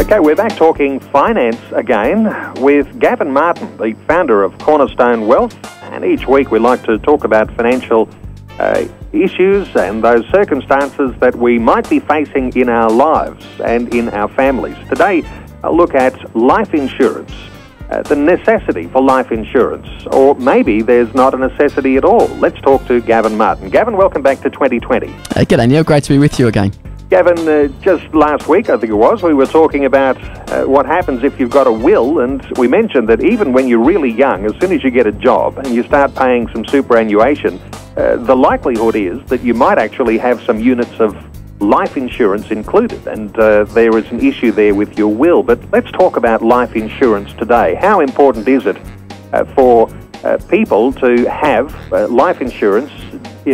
Okay, we're back talking finance again with Gavin Martin, the founder of Cornerstone Wealth, and each week we like to talk about financial issues and those circumstances that we might be facing in our lives and in our families. Today, I'll look at life insurance, the necessity for life insurance, or maybe there's not a necessity at all. Let's talk to Gavin Martin. Gavin, welcome back to 2020. G'day Neil, great to be with you again. Gavin, just last week, I think it was, we were talking about what happens if you've got a will, and we mentioned that even when you're really young, as soon as you get a job and you start paying some superannuation, the likelihood is that you might actually have some units of life insurance included, and there is an issue there with your will. But let's talk about life insurance today. How important is it for people to have life insurance,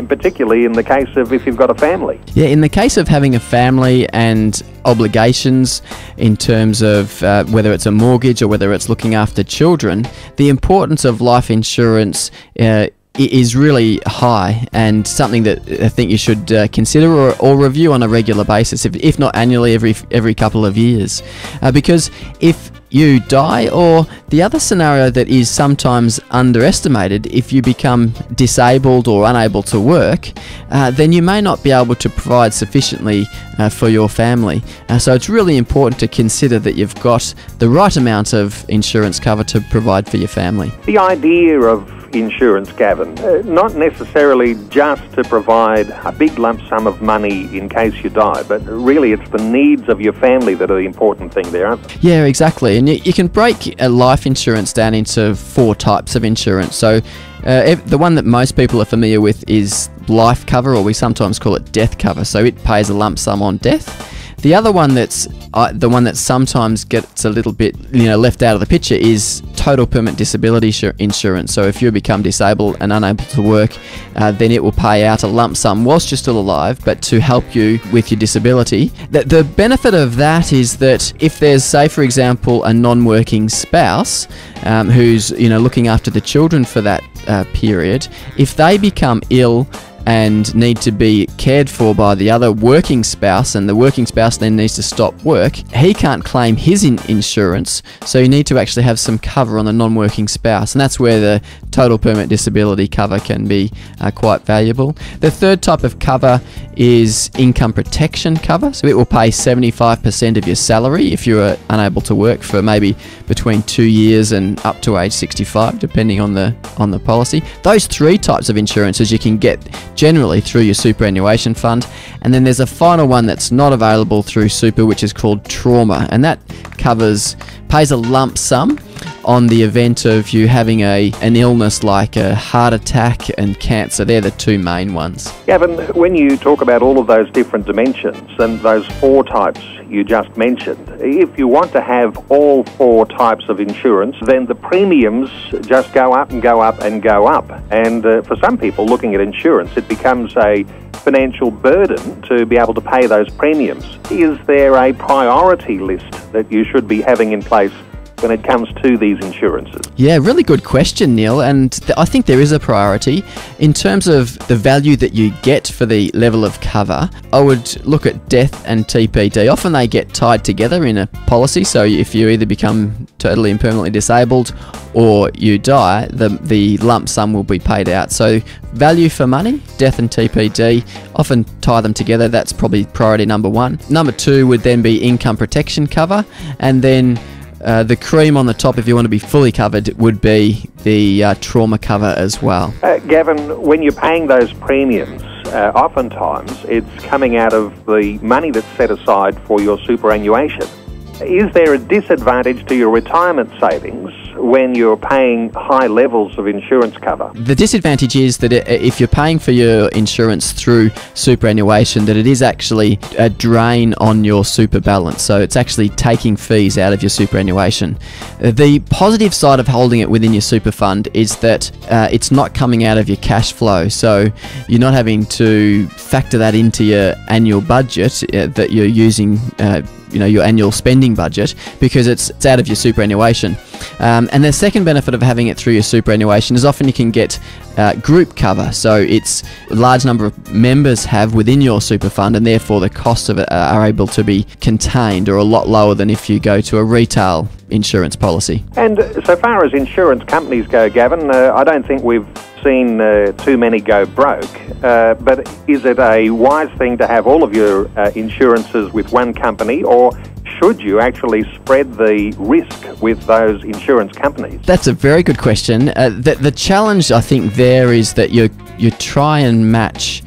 particularly in the case of if you've got a family? Yeah, in the case of having a family and obligations in terms of whether it's a mortgage or whether it's looking after children, the importance of life insurance is really high, and something that I think you should consider or review on a regular basis, if not annually, every couple of years. Because if you die, or the other scenario that is sometimes underestimated, if you become disabled or unable to work, then you may not be able to provide sufficiently for your family. So it's really important to consider that you've got the right amount of insurance cover to provide for your family. The idea of insurance, Gavin, not necessarily just to provide a big lump sum of money in case you die, but really it's the needs of your family that are the important thing there, aren't they? Yeah, exactly. And you can break life insurance down into 4 types of insurance. So the one that most people are familiar with is life cover, or we sometimes call it death cover. So it pays a lump sum on death. The other one that's the one that sometimes gets a little bit left out of the picture is total permanent disability insurance. So if you become disabled and unable to work, then it will pay out a lump sum whilst you're still alive, but to help you with your disability. The benefit of that is that if there's, say for example, a non-working spouse who's looking after the children for that period, if they become ill and need to be cared for by the other working spouse, and the working spouse then needs to stop work, he can't claim his insurance, so you need to actually have some cover on the non-working spouse, and that's where the total permanent disability cover can be quite valuable. The third type of cover is income protection cover, so it will pay 75% of your salary if you're unable to work for maybe between 2 years and up to age 65, depending on the policy. Those 3 types of insurances you can get generally through your superannuation fund, and then there's a final one that's not available through super, which is called trauma, and that pays a lump sum on the event of you having an illness like a heart attack and cancer. They're the 2 main ones. Gavin, when you talk about all of those different dimensions and those 4 types you just mentioned, if you want to have all 4 types of insurance, then the premiums just go up and go up and go up. And for some people looking at insurance, it becomes a financial burden to be able to pay those premiums. Is there a priority list that you should be having in place when it comes to these insurances? Yeah, really good question, Neil, and I think there is a priority. In terms of the value that you get for the level of cover, I would look at death and TPD. Often they get tied together in a policy, so if you either become totally and permanently disabled or you die, the lump sum will be paid out. So value for money, death and TPD, often tie them together. That's probably priority number 1. Number 2 would then be income protection cover, and then the cream on the top, if you want to be fully covered, would be the trauma cover as well. Gavin, when you're paying those premiums, oftentimes it's coming out of the money that's set aside for your superannuation. Is there a disadvantage to your retirement savings when you're paying high levels of insurance cover? The disadvantage is that if you're paying for your insurance through superannuation, that it is actually a drain on your super balance. So it's actually taking fees out of your superannuation. The positive side of holding it within your super fund is that it's not coming out of your cash flow. So you're not having to factor that into your annual budget that you're using, your annual spending budget, because it's out of your superannuation. And the second benefit of having it through your superannuation is often you can get group cover. So it's a large number of members have within your super fund, and therefore the costs of it are able to be contained or a lot lower than if you go to a retail insurance policy. And so far as insurance companies go, Gavin, I don't think we've seen too many go broke, but is it a wise thing to have all of your insurances with one company, or should you actually spread the risk with those insurance companies? That's a very good question. The challenge, I think, there is that you try and match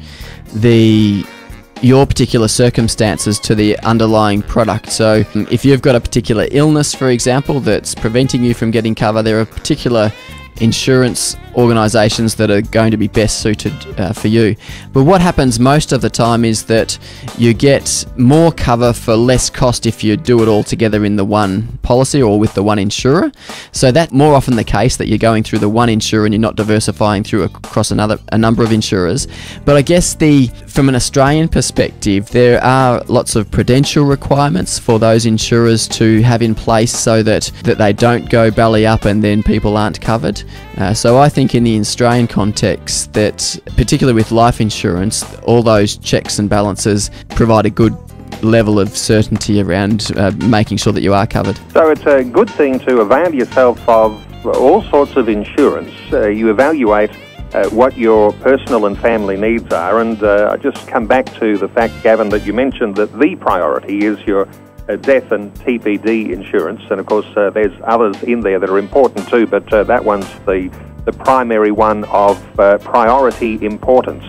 your particular circumstances to the underlying product. So if you've got a particular illness, for example, that's preventing you from getting cover, there are particular insurance organisations that are going to be best suited for you. But what happens most of the time is that you get more cover for less cost if you do it all together in the one policy or with the one insurer. So that's more often the case, that you're going through the one insurer and you're not diversifying through across a number of insurers. But I guess from an Australian perspective, there are lots of prudential requirements for those insurers to have in place so that they don't go belly up and then people aren't covered. So I think in the Australian context that, particularly with life insurance, all those checks and balances provide a good level of certainty around making sure that you are covered. So it's a good thing to avail yourself of all sorts of insurance. You evaluate what your personal and family needs are, and I just come back to the fact, Gavin, that you mentioned that the priority is your death and TPD insurance, and of course there's others in there that are important too, but that one's the primary one of priority importance.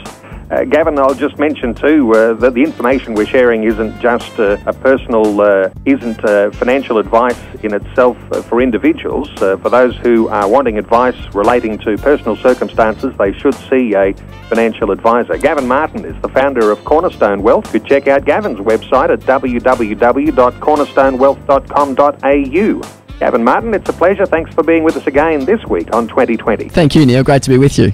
Gavin, I'll just mention too that the information we're sharing isn't just isn't financial advice in itself for individuals. For those who are wanting advice relating to personal circumstances, they should see a financial advisor. Gavin Martin is the founder of Cornerstone Wealth. You could check out Gavin's website at www.cornerstonewealth.com.au. Gavin Martin, it's a pleasure. Thanks for being with us again this week on 2020. Thank you, Neil. Great to be with you.